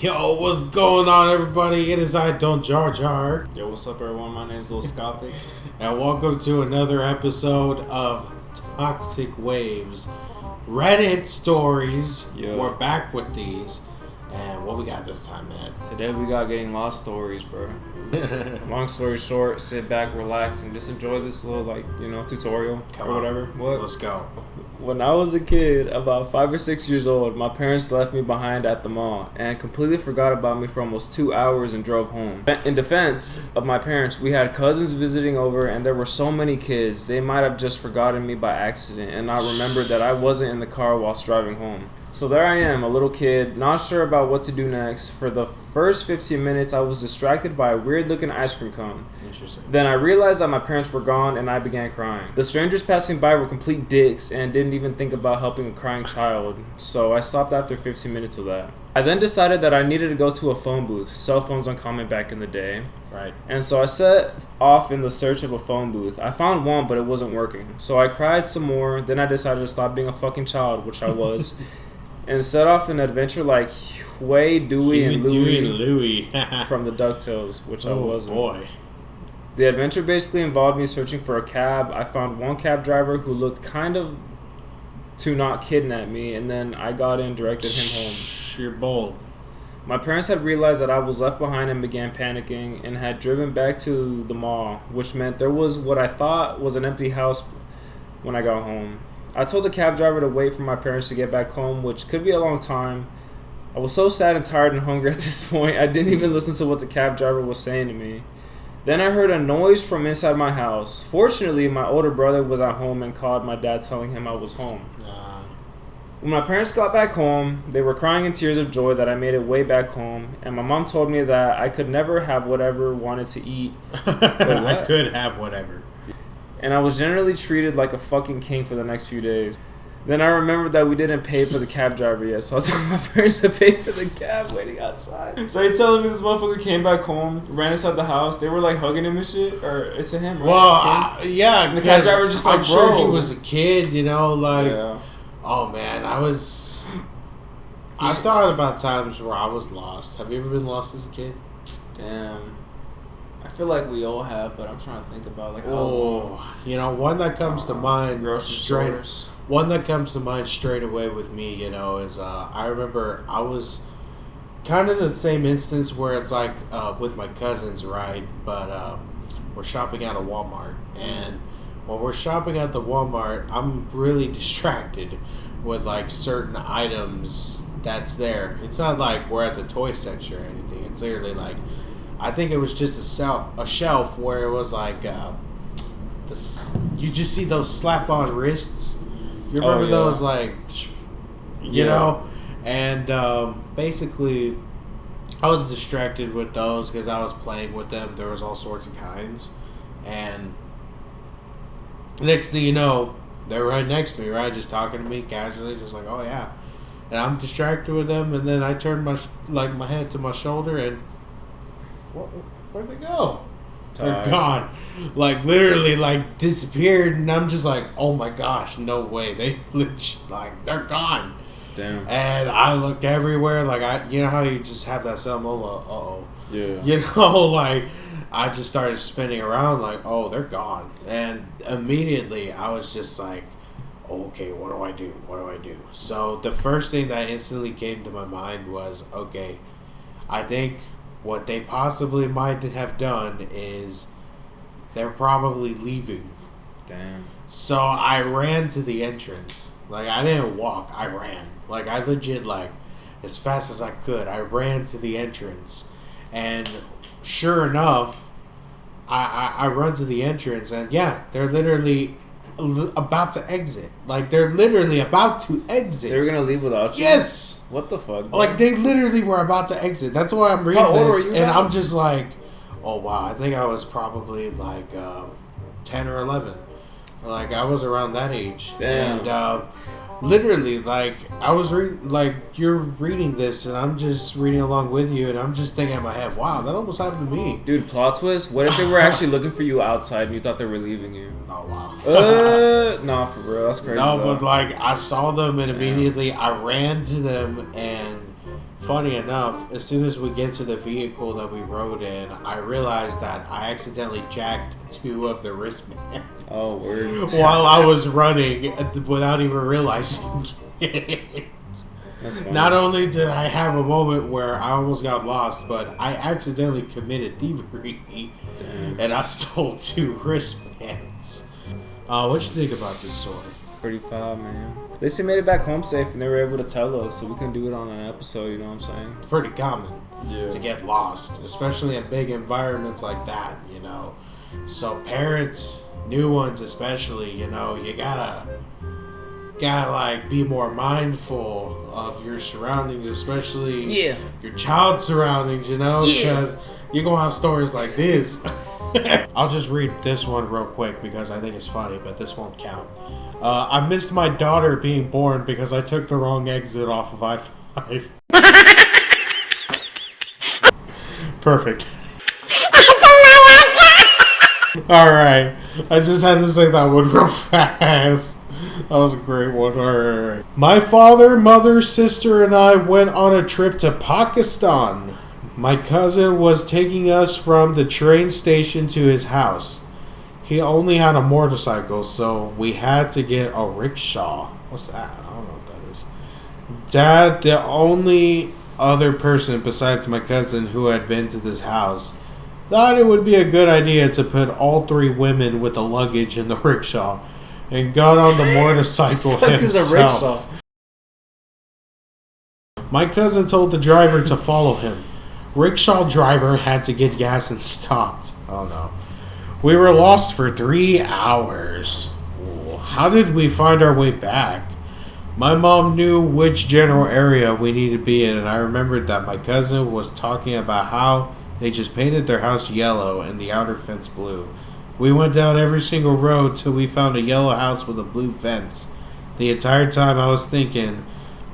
Yo, what's going on, everybody? It is I, Don't Jar Jar. Yo, what's up, everyone? My name's Lil Scopic. And welcome to another episode of Toxic Waves Reddit Stories. Yo. We're back with these. And what we got this time, man? Today we got getting lost stories, bro. Long story short, sit back, relax, and just enjoy this little, tutorial Come or on. whatever. What? Let's go. When I was a kid, about 5 or 6 years old, my parents left me behind at the mall and completely forgot about me for almost 2 hours and drove home. In defense of my parents, we had cousins visiting over and there were so many kids, they might have just forgotten me by accident and not remembered that I wasn't in the car whilst driving home. So there I am, a little kid, not sure about what to do next. For the first 15 minutes, I was distracted by a weird-looking ice cream cone. Interesting. Then I realized that my parents were gone and I began crying. The strangers passing by were complete dicks and didn't even think about helping a crying child, so I stopped after 15 minutes of that. I then decided that I needed to go to a phone booth. Cell phones uncommon back in the day. Right. And so I set off in the search of a phone booth. I found one, but it wasn't working. So I cried some more, then I decided to stop being a fucking child, which I was. And set off an adventure like Huey, Dewey, and Louie from the DuckTales, which I wasn't. Oh, boy. The adventure basically involved me searching for a cab. I found one cab driver who looked kind of to not kidnap me, and then I got in, directed him home. You're bold. My parents had realized that I was left behind and began panicking and had driven back to the mall, which meant there was what I thought was an empty house when I got home. I told the cab driver to wait for my parents to get back home, which could be a long time. I was so sad and tired and hungry at this point, I didn't even listen to what the cab driver was saying to me. Then I heard a noise from inside my house. Fortunately, my older brother was at home and called my dad telling him I was home. When my parents got back home, they were crying in tears of joy that I made it way back home, and my mom told me that I could never have whatever wanted to eat. I could have whatever. And I was generally treated like a fucking king for the next few days. Then I remembered that we didn't pay for the cab driver yet, so I told my parents to pay for the cab waiting outside. So they telling me this motherfucker came back home, ran inside the house, they were like hugging him and shit, or it's a him, right? Well, yeah, and the cab driver was just like, I'm sure he was a kid, Yeah. Oh man, I thought about times where I was lost. Have you ever been lost as a kid? Damn. I feel like we all have, but I'm trying to think about one that comes to mind grocery One that comes to mind straight away with me, is I remember I was kind of the same instance where it's like with my cousins, right? But we're shopping at a Walmart, and when we're shopping at the Walmart, I'm really distracted with like certain items that's there. It's not like we're at the toy section or anything. It's literally like, I think it was just a shelf where it was like you just see those slap-on wrists. You remember those, and basically I was distracted with those because I was playing with them. There was all sorts of kinds, and next thing you know, they're right next to me, right, just talking to me casually, just like, oh yeah, and I'm distracted with them, and then I turn my head to my shoulder, and where'd they go? They're gone. Like, literally, like, disappeared, and I'm just like, oh my gosh, no way. They they're gone. Damn. And I looked everywhere, like, you know how you just have that sound, uh-oh. Yeah. I just started spinning around, like, oh, they're gone. And immediately, I was just like, okay, what do I do? What do I do? So, the first thing that instantly came to my mind was, okay, I think what they possibly might have done is they're probably leaving. Damn. So I ran to the entrance. Like, I didn't walk, I ran. Like, I legit, as fast as I could, I ran to the entrance. And sure enough, I run to the entrance, and yeah, they're literally about to exit. Like, they're literally about to exit. They were gonna leave without you? Yes! What the fuck, bro? Like, they literally were about to exit. That's why I'm reading this, and I'm just like, oh wow, I think I was probably 10 or 11. Like, I was around that age. Damn. And literally, I was reading, you're reading this, and I'm just reading along with you, and I'm just thinking in my head, wow, that almost happened to me. Dude, plot twist, what if they were actually looking for you outside and you thought they were leaving you? Oh, wow. Nah, for real, that's crazy. No, but I saw them, and immediately I ran to them, and funny enough, as soon as we get to the vehicle that we rode in, I realized that I accidentally jacked 2 of the wristbands. Oh, word. While I was running without even realizing it. That's funny. Not only did I have a moment where I almost got lost, but I accidentally committed thievery. Damn. And I stole 2 wristbands. What you think about this story? Pretty foul, man. At least they made it back home safe and they were able to tell us, so we can do it on an episode, you know what I'm saying? It's pretty common to get lost, especially in big environments like that, you know. So parents, new ones especially, you know, you gotta like be more mindful of your surroundings, especially your child's surroundings, you know, because you're gonna have stories like this. I'll just read this one real quick because I think it's funny, but this won't count. I missed my daughter being born because I took the wrong exit off of I-5. Perfect. Alright, I just had to say that one real fast. That was a great one. Alright. My father, mother, sister, and I went on a trip to Pakistan. My cousin was taking us from the train station to his house. He only had a motorcycle, so we had to get a rickshaw. What's that? I don't know what that is. Dad, the only other person besides my cousin who had been to this house, thought it would be a good idea to put all 3 women with the luggage in the rickshaw and got on the motorcycle himself. Is a rickshaw? My cousin told the driver to follow him. Rickshaw driver had to get gas and stopped. Oh no. We were lost for 3 hours. How did we find our way back? My mom knew which general area we needed to be in, and I remembered that my cousin was talking about how they just painted their house yellow and the outer fence blue. We went down every single road till we found a yellow house with a blue fence. The entire time I was thinking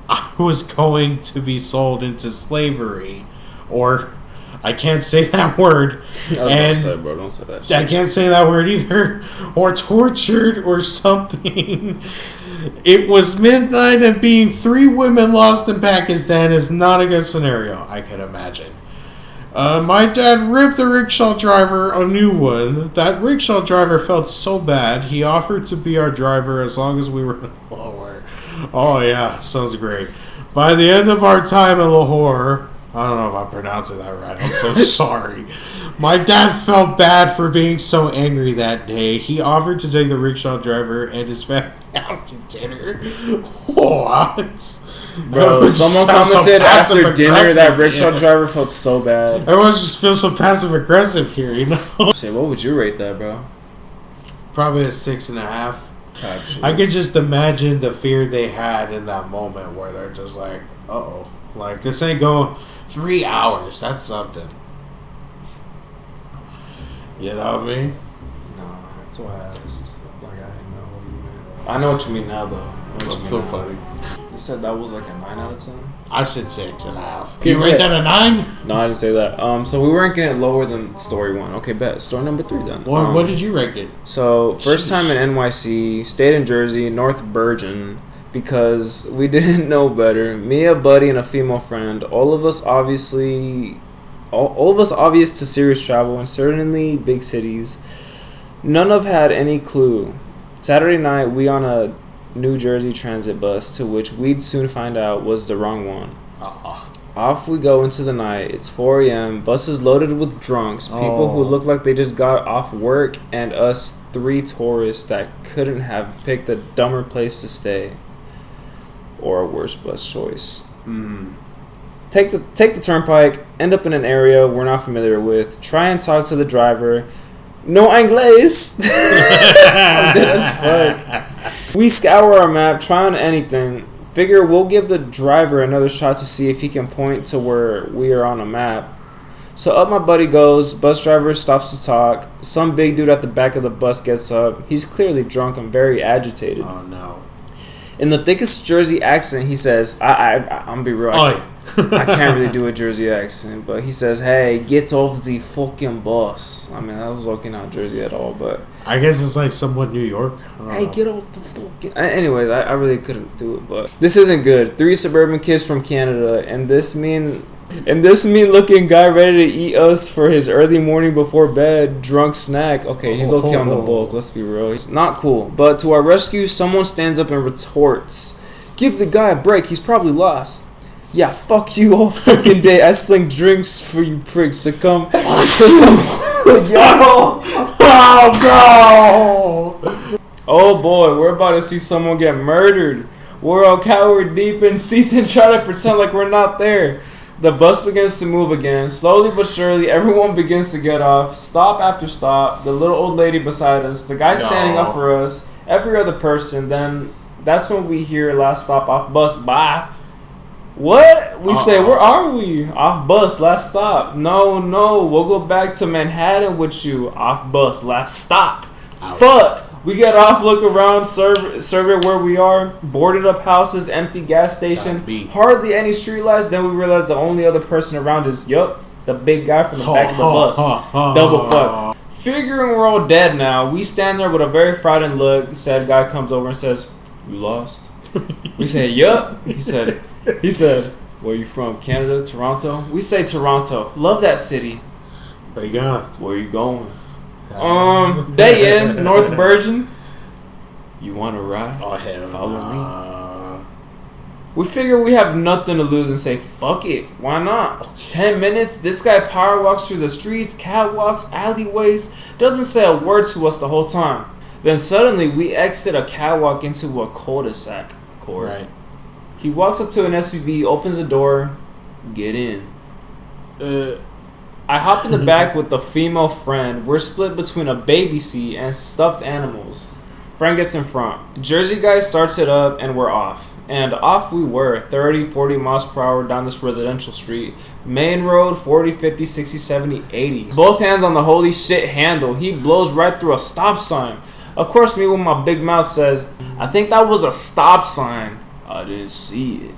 I was going to be sold into slavery, or I can't say that word. Don't say it, bro. Don't say that shit. I can't say that word either. Or tortured or something. It was midnight and being 3 women lost in Pakistan is not a good scenario, I can imagine. My dad ripped the rickshaw driver a new one. That rickshaw driver felt so bad, he offered to be our driver as long as we were in Lahore. Oh yeah, sounds great. By the end of our time in Lahore, I don't know if I'm pronouncing that right, I'm so sorry. My dad felt bad for being so angry that day. He offered to take the rickshaw driver and his family out to dinner. What? Bro, someone commented after dinner that rickshaw driver felt so bad. Everyone just feels so passive aggressive here, you know? Say, what would you rate that, bro? Probably a 6.5. Type shit. I could just imagine the fear they had in that moment where they're just like, uh-oh. Like, this ain't going 3 hours. That's something. You know what I mean? No, that's why I asked. Like, I didn't know what you meant. I know what you mean now, though. That's so funny. You said that was like a 9 out of 10? I said 6.5. You rate that a 9? No, I didn't say that. So we were ranking it lower than story 1. Okay, bet. Story number 3 then. What did you rank it? So, first time in NYC, stayed in Jersey, North Bergen, because we didn't know better. Me, a buddy, and a female friend. All of us obvious to serious travel, and certainly big cities. None of had any clue. Saturday night, we on a New Jersey transit bus, to which we'd soon find out was the wrong one. Off we go into the night. It's 4 a.m. Bus is loaded with drunks, people who look like they just got off work, and us 3 tourists that couldn't have picked a dumber place to stay or a worse bus choice. Take the turnpike, end up in an area we're not familiar with, try and talk to the driver. No Inglés. I'm dead as fuck. We scour our map, try on anything. Figure we'll give the driver another shot to see if he can point to where we are on a map. So up my buddy goes. Bus driver stops to talk. Some big dude at the back of the bus gets up. He's clearly drunk and very agitated. Oh no. In the thickest Jersey accent, he says, I'm gonna be real. I can't really do a Jersey accent, but he says, "Hey, get off the fucking bus." I mean, that was looking not Jersey at all, but I guess it's like somewhat New York. Hey, get off the fucking. Anyways, I really couldn't do it, but this isn't good. 3 suburban kids from Canada, and this mean looking guy ready to eat us for his early morning before bed drunk snack. Okay, he's okay on the bulk. Let's be real. He's not cool. But to our rescue, someone stands up and retorts, "Give the guy a break. He's probably lost." Yeah, fuck you all fucking day. I sling drinks for you pricks. Succumb to some. Oh no! Oh boy, we're about to see someone get murdered. We're all cowered deep in seats and try to pretend like we're not there. The bus begins to move again. Slowly but surely, everyone begins to get off. Stop after stop. The little old lady beside us. The guy standing up for us. Every other person. Then that's when we hear last stop off bus. Bye. What? We say, where are we? Off bus, last stop. No, we'll go back to Manhattan with you. Off bus, last stop. Ouch. Fuck. We get off, look around, survey where we are. Boarded up houses, empty gas station. Hardly any streetlights. Then we realize the only other person around is, the big guy from the back of the bus. Double fuck. Figuring we're all dead now, we stand there with a very frightened look. Said guy comes over and says, "You lost?" We say, "Yup." He said, "Where you from? Canada, Toronto?" We say Toronto. Love that city. Where you going? Where you going? Day in, North Virgin. You want to ride? Oh, hell Follow me. We figure we have nothing to lose and say, fuck it. Why not? 10 minutes, this guy power walks through the streets, catwalks, alleyways, doesn't say a word to us the whole time. Then suddenly we exit a catwalk into a cul-de-sac. Right. He walks up to an SUV, opens the door, get in. I hop in the back with the female friend. We're split between a baby seat and stuffed animals. Friend gets in front. Jersey guy starts it up and we're off. And off we were, 30, 40 miles per hour down this residential street. Main road, 40, 50, 60, 70, 80. Both hands on the holy shit handle. He blows right through a stop sign. Of course, me with my big mouth says, "I think that was a stop sign." I didn't see it.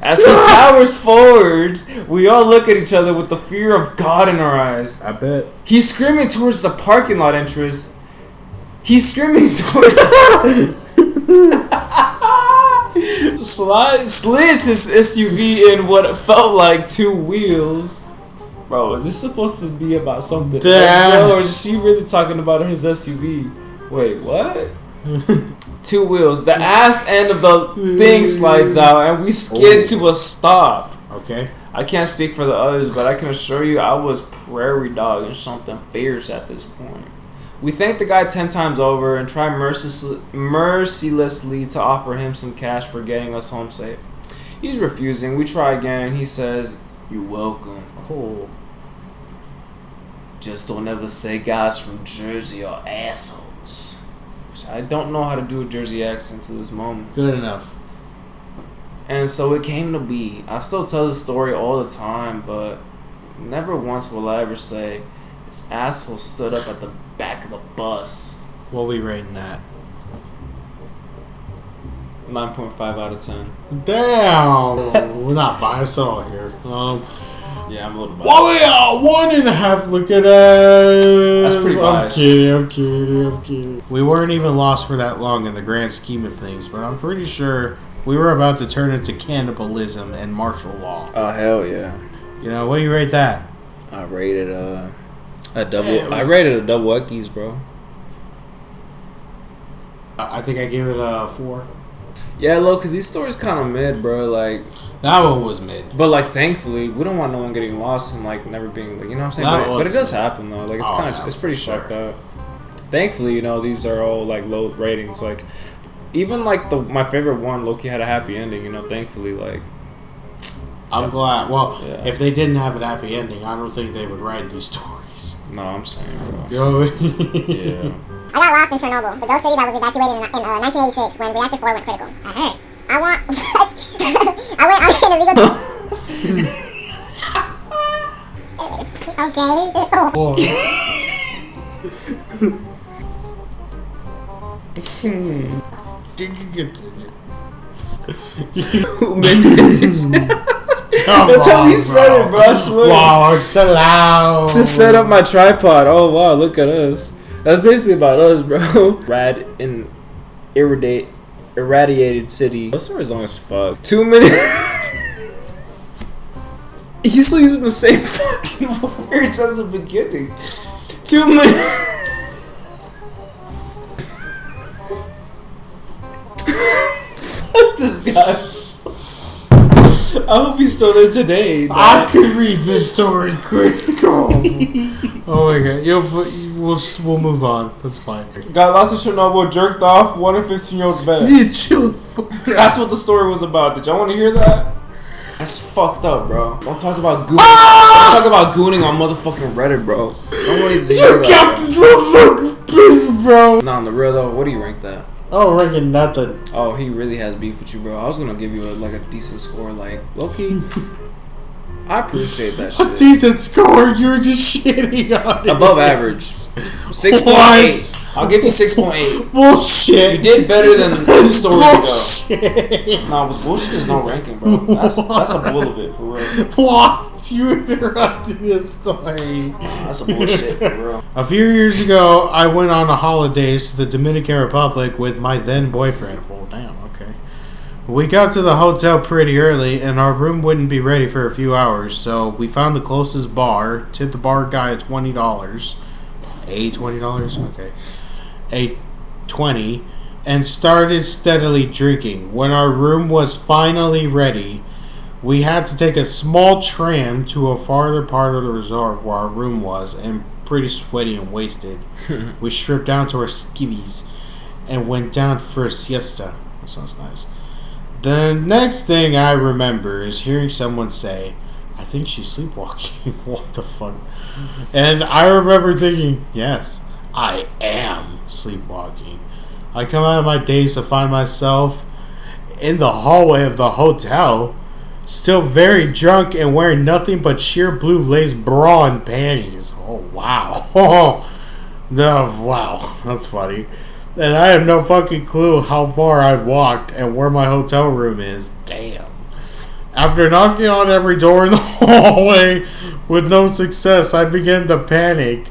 As he powers forward, we all look at each other with the fear of God in our eyes. I bet. He's screaming towards the parking lot entrance. He's screaming towards... Slids his SUV in what felt like 2 wheels. Bro, is this supposed to be about something else, or is she really talking about his SUV? Wait, what? 2 wheels. The ass end of the thing slides out and we skid to a stop. Okay. I can't speak for the others, but I can assure you I was prairie dogging something fierce at this point. We thank the guy 10 times over and try mercilessly to offer him some cash for getting us home safe. He's refusing. We try again and he says, "You're welcome." Oh. Just don't ever say guys from Jersey are assholes. I don't know how to do a Jersey accent to this moment. Good enough. And so it came to be. I still tell the story all the time, but never once will I ever say, "This asshole stood up at the back of the bus." What are we rating that? 9.5 out of 10. Damn. We're not biased at all here. Yeah, I'm a little biased. Well, yeah, 1.5. Look at that. That's pretty biased. I'm kidding. We weren't even lost for that long in the grand scheme of things, but I'm pretty sure we were about to turn into cannibalism and martial law. Oh, hell yeah. You know, what do you rate that? I rated a double. I rated a double Eckies, bro. I think I gave it a 4. Yeah, look, cause these stories kind of mid, bro. Like that one was mid. But like, thankfully, we don't want no one getting lost and like never being like, you know what I'm saying. But it does happen though. Like it's kind of, it's pretty fucked up. Thankfully, you know, these are all like low ratings. Like even like my favorite one, Loki, had a happy ending. You know, thankfully, like. I'm glad. Well, yeah. If they didn't have a happy ending, I don't think they would write these stories. No, I'm saying, bro. You know what I mean? Yeah. I got lost in Chernobyl, the ghost city that was evacuated in 1986 when reactor 4 went critical. I heard. I want... I went out in illegal... Okay. Did you get to it? That's how we said it, bro. I swear. Wow, chill out. To set up my tripod. Oh wow, look at us. That's basically about us, bro. Rad and irradiated city. That story's long as fuck. 2 minutes. He's still using the same fucking words as the beginning. 2 minutes. Fuck this guy. I hope he's still there today. Dog. I could read this story quick. Come on. Oh my god. We'll move on. That's fine. Got lost in Chernobyl, jerked off, 1 in 15-year-old's bed. You chill. That's what the story was about. Did y'all want to hear that? That's fucked up, bro. Don't talk about gooning. Don't talk about gooning on motherfucking Reddit, bro. Don't want to hear that. You got this motherfucking prison, bro. Nah, on the real though, what do you rank that? Oh, ranking nothing. Oh, he really has beef with you, bro. I was gonna give you a decent score, like low-key. I appreciate that shit. A decent score? You were just shitting on it. Above average. 6.8. I'll give you 6.8. Bullshit. You did better than 2 stories ago. Nah, bullshit is no ranking, bro. That's a bull of it, for real. What? You interrupted this story. That's a bullshit, for real. A few years ago, I went on a holidays to the Dominican Republic with my then boyfriend. Well, damn, okay. We got to the hotel pretty early, and our room wouldn't be ready for a few hours, so we found the closest bar, tipped the bar guy at $20. $20? Okay. $20, and started steadily drinking. When our room was finally ready, we had to take a small tram to a farther part of the resort where our room was, and pretty sweaty and wasted. We stripped down to our skivvies and went down for a siesta. That sounds nice. The next thing I remember is hearing someone say, I think she's sleepwalking. What the fuck? And I remember thinking, yes, I am sleepwalking. I come out of my daze to find myself in the hallway of the hotel, still very drunk and wearing nothing but sheer blue lace bra and panties. Oh, wow. No, wow. That's funny. And I have no fucking clue how far I've walked and where my hotel room is. Damn. After knocking on every door in the hallway with no success, I began to panic.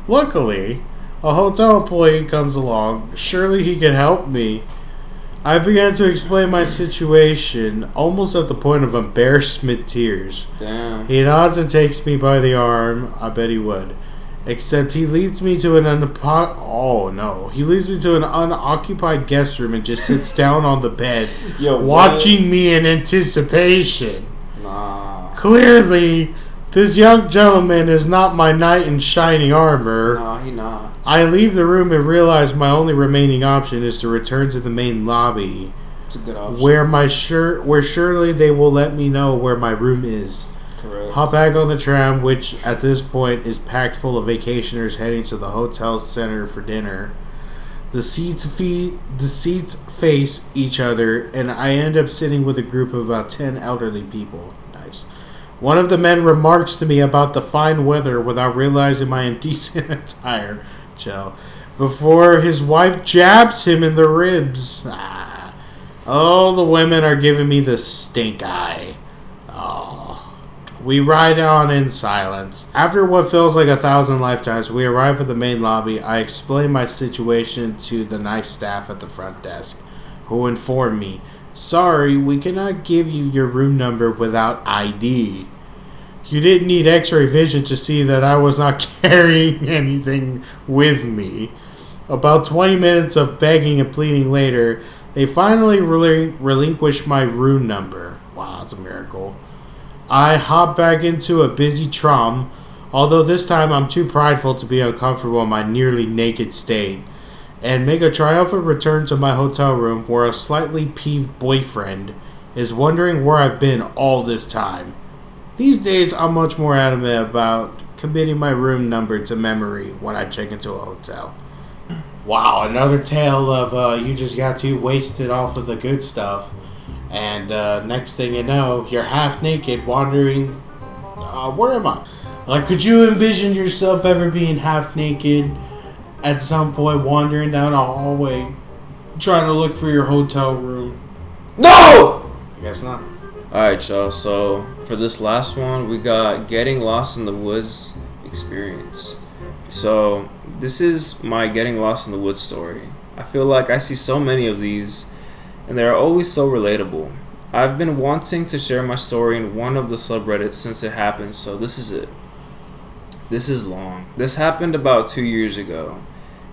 Luckily, a hotel employee comes along. Surely he can help me. I began to explain my situation, almost at the point of embarrassment tears. Damn. He nods and takes me by the arm. I bet he would. Except he leads me to an unoccupied guest room and just sits down on the bed, watching me in anticipation. Nah. Clearly, this young gentleman is not my knight in shining armor. Nah, he not. I leave the room and realize my only remaining option is to return to the main lobby. It's a good option. Where surely they will let me know where my room is. Correct. Hop back on the tram, which at this point is packed full of vacationers heading to the hotel center for dinner. The seats face each other, and I end up sitting with a group of about 10 elderly people. Nice. One of the men remarks to me about the fine weather without realizing my indecent attire. Chill. Before his wife jabs him in the ribs. Oh, the women are giving me the stink eye. Oh. We ride on in silence. After what feels like 1,000 lifetimes, we arrive at the main lobby. I explain my situation to the nice staff at the front desk, who inform me, sorry, we cannot give you your room number without ID. You didn't need x-ray vision to see that I was not carrying anything with me. About 20 minutes of begging and pleading later, they finally relinquished my room number. Wow, it's a miracle. I hop back into a busy tram, although this time I'm too prideful to be uncomfortable in my nearly naked state, and make a triumphant return to my hotel room where a slightly peeved boyfriend is wondering where I've been all this time. These days, I'm much more adamant about committing my room number to memory when I check into a hotel. Wow, another tale of you just got too wasted off of the good stuff. And next thing you know, you're half naked wandering, where am I? Like, could you envision yourself ever being half naked at some point wandering down a hallway trying to look for your hotel room? No! I guess not. Alright, y'all, so for this last one, we got Getting Lost in the Woods experience. So, this is my Getting Lost in the Woods story. I feel like I see so many of these, and they're always so relatable. I've been wanting to share my story in one of the subreddits since it happened, so this is it. This is long. This happened about 2 years ago.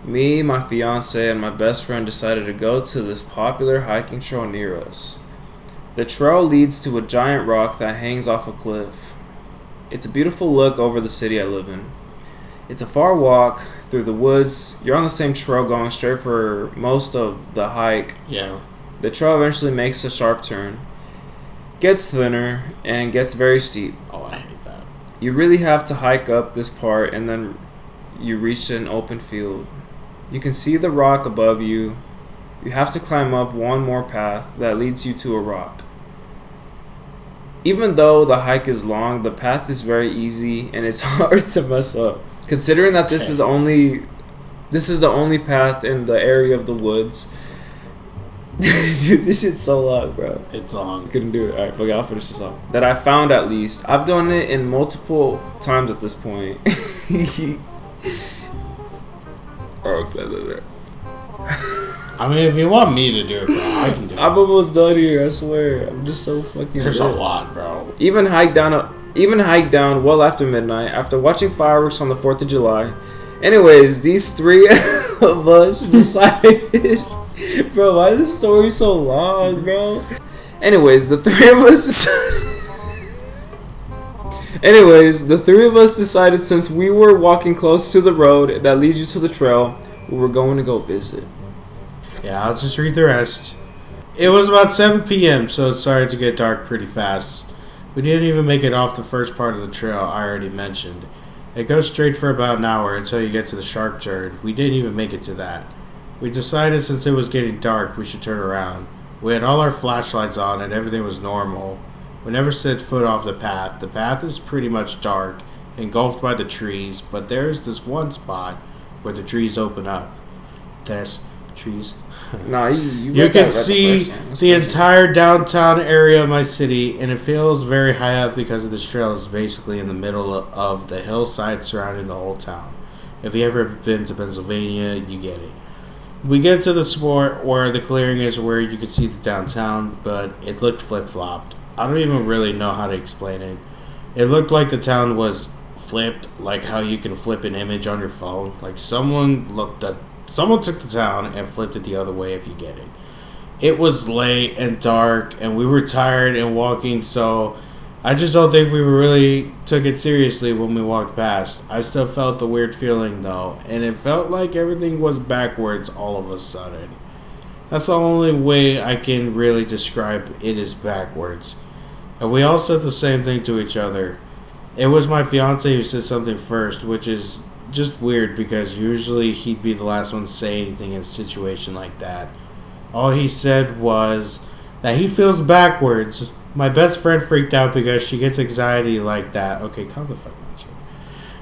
Me, my fiance, and my best friend decided to go to this popular hiking trail near us. The trail leads to a giant rock that hangs off a cliff. It's a beautiful look over the city I live in. It's a far walk through the woods. You're on the same trail going straight for most of the hike. Yeah. The trail eventually makes a sharp turn, gets thinner, and gets very steep. Oh, I hate that. You really have to hike up this part, and then you reach an open field. You can see the rock above you. You have to climb up one more path that leads you to a rock. Even though the hike is long, the path is very easy and it's hard to mess up. Considering that this is the only path in the area of the woods. Dude, this shit's so long, bro. It's long. Couldn't do it. Alright, fuck it, I'll finish this off. That I found at least. I've done it in multiple times at this point. I mean, if you want me to do it, bro, I can do it. I'm almost done here, I swear. I'm just so fucking There's good. a lot, bro. Even hiked down well after midnight after watching fireworks on the 4th of July. Anyways, these three of us decided... Bro, why is this story so long, bro? Anyways, the three of us decided since we were walking close to the road that leads you to the trail, we were going to go visit. Yeah, I'll just read the rest. It was about 7 p.m., so it started to get dark pretty fast. We didn't even make it off the first part of the trail I already mentioned. It goes straight for about an hour until you get to the sharp turn. We didn't even make it to that. We decided since it was getting dark, we should turn around. We had all our flashlights on and everything was normal. We never set foot off the path. The path is pretty much dark, engulfed by the trees, but there's this one spot where the trees open up. There's trees. Nah, you can see the entire downtown area of my city, and it feels very high up because of this trail is basically in the middle of the hillside surrounding the whole town. If you ever been to Pennsylvania, you get it. We get to the spot where the clearing is where you can see the downtown, but it looked flip-flopped. I don't even really know how to explain it. It looked like the town was flipped, like how you can flip an image on your phone. Like someone took the town and flipped it the other way, if you get it. It was late and dark, and we were tired and walking, so I just don't think we really took it seriously when we walked past. I still felt the weird feeling, though, and it felt like everything was backwards all of a sudden. That's the only way I can really describe it as backwards. And we all said the same thing to each other. It was my fiance who said something first, which is just weird because usually he'd be the last one to say anything in a situation like that. All he said was that he feels backwards. My best friend freaked out because she gets anxiety like that. Okay, calm the fuck down, chick.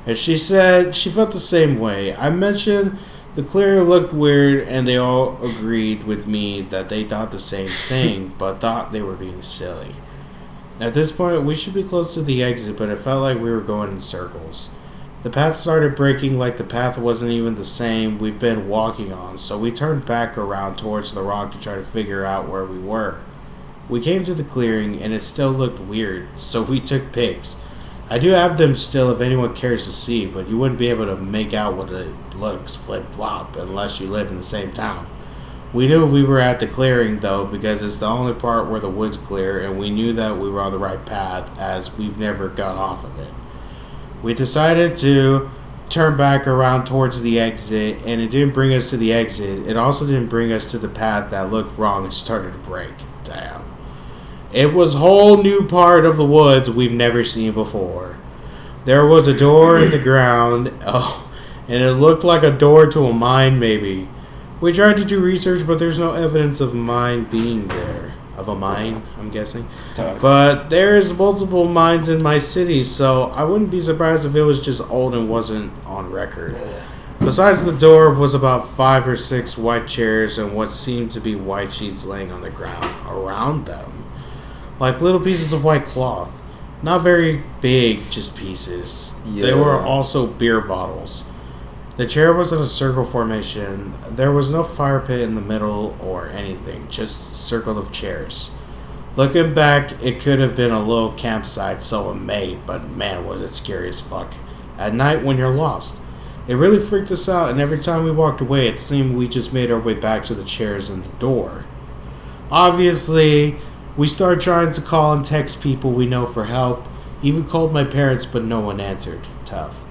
And she said she felt the same way. I mentioned the clearing looked weird, and they all agreed with me that they thought the same thing, but thought they were being silly. At this point, we should be close to the exit, but it felt like we were going in circles. The path started breaking like the path wasn't even the same we've been walking on, so we turned back around towards the rock to try to figure out where we were. We came to the clearing, and it still looked weird, so we took pics. I do have them still if anyone cares to see, but you wouldn't be able to make out what it looks flip-flop unless you live in the same town. We knew we were at the clearing, though, because it's the only part where the woods clear, and we knew that we were on the right path, as we've never got off of it. We decided to turn back around towards the exit, and it didn't bring us to the exit. It also didn't bring us to the path that looked wrong and started to break. Damn. It was a whole new part of the woods we've never seen before. There was a door in the ground, and it looked like a door to a mine, maybe. We tried to do research, but there's no evidence of mine being there. Of a mine, I'm guessing. But there's multiple mines in my city, so I wouldn't be surprised if it was just old and wasn't on record. Besides the door was about 5 or 6 white chairs and what seemed to be white sheets laying on the ground around them, like little pieces of white cloth. Not very big, just pieces. Yeah. They were also beer bottles. The chair was in a circle formation. There was no fire pit in the middle or anything, just a circle of chairs. Looking back, it could have been a little campsite someone made, but man, was it scary as fuck. At night when you're lost. It really freaked us out, and every time we walked away, it seemed we just made our way back to the chairs and the door. Obviously, we started trying to call and text people we know for help. Even called my parents, but no one answered. Tough.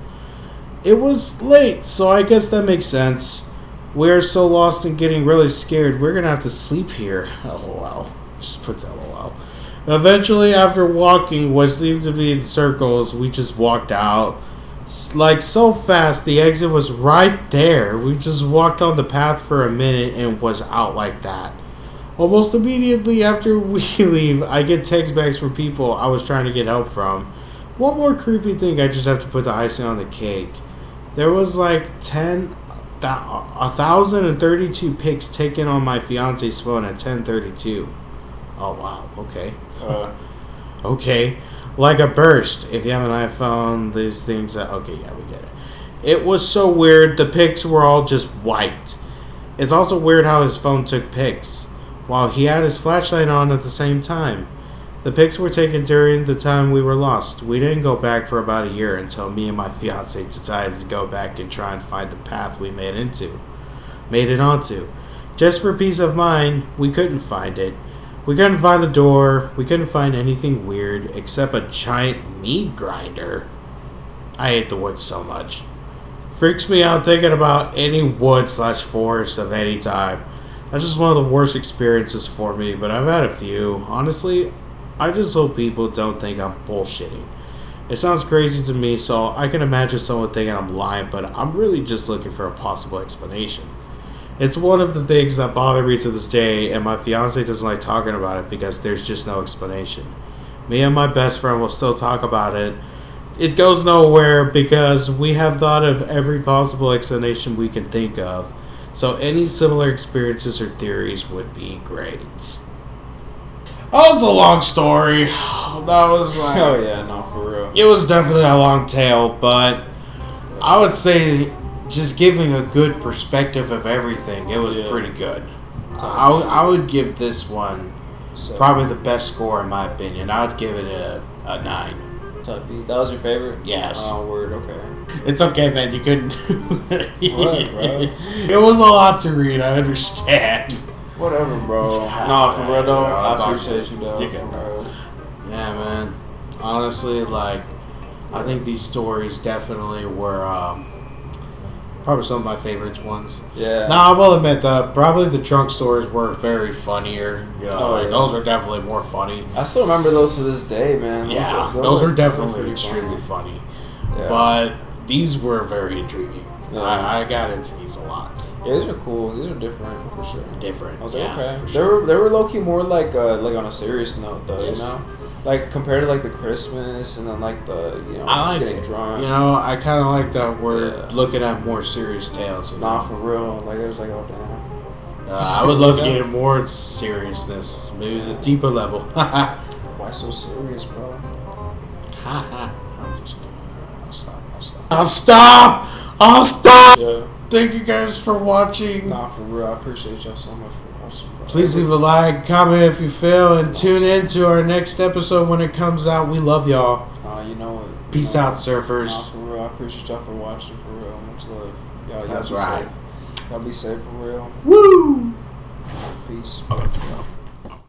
It was late, so I guess that makes sense. We're so lost and getting really scared, we're gonna have to sleep here. LOL. Just puts LOL. Eventually, after walking what seemed to be in circles, we just walked out. Like so fast, the exit was right there. We just walked on the path for a minute and was out like that. Almost immediately after we leave, I get text backs from people I was trying to get help from. One more creepy thing, I just have to put the icing on the cake. There was like 1,032 pics taken on my fiance's phone at 10:32. Oh wow, okay. Okay. Like a burst. If you have an iPhone, these things okay, yeah, we get it. It was so weird, the pics were all just white. It's also weird how his phone took pics while he had his flashlight on at the same time. The pics were taken during the time we were lost. We didn't go back for about a year until me and my fiance decided to go back and try and find the path we made it onto. Just for peace of mind, we couldn't find it. We couldn't find the door. We couldn't find anything weird except a giant meat grinder. I hate the woods so much. Freaks me out thinking about any wood/forest of any time. That's just one of the worst experiences for me, but I've had a few. Honestly, I just hope people don't think I'm bullshitting. It sounds crazy to me, so I can imagine someone thinking I'm lying, but I'm really just looking for a possible explanation. It's one of the things that bother me to this day, and my fiance doesn't like talking about it because there's just no explanation. Me and my best friend will still talk about it. It goes nowhere because we have thought of every possible explanation we can think of. So any similar experiences or theories would be great. That was a long story. That was like... Oh yeah, no, for real. It was definitely a long tale, but I would say just giving a good perspective of everything, it was pretty good. I would give this one probably the best score in my opinion. I would give it a 9. Type B. That was your favorite? Yes. Oh, word, okay. It's okay, man. You couldn't do it. What, bro? It was a lot to read, I understand. Whatever, bro. No, for real, though, I I'll appreciate you, though. Yeah, man. Honestly, like, I think these stories definitely were probably some of my favorite ones. Yeah. Now, I will admit that probably the drunk stories were very funnier. You know, those are definitely more funny. I still remember those to this day, man. Those are definitely extremely funny. Yeah. But these were very intriguing. Yeah. I got into these a lot. Yeah, these are cool. These are different for sure. Different. I was like, okay. For sure. They were low key more like on a serious note though, yes. you know? Like compared to like the Christmas and then like the I like getting drunk. You know, I kinda like that we're looking at more serious tales. You know? Nah, for real. Like it was like, oh damn. I would love to get more seriousness. Maybe the deeper level. Why so serious, bro? I'm just kidding. I'll stop! Yeah. Thank you guys for watching. Nah, for real. I appreciate y'all so much for watching, bro. Please leave a like, comment if you feel, and tune in to our next episode when it comes out. We love y'all. You know it. Peace out, surfers. Nah, for real. I appreciate y'all for watching, for real. Much love. Y'all That's be right. safe. Y'all be safe, for real. Woo! Peace. Oh, let's go.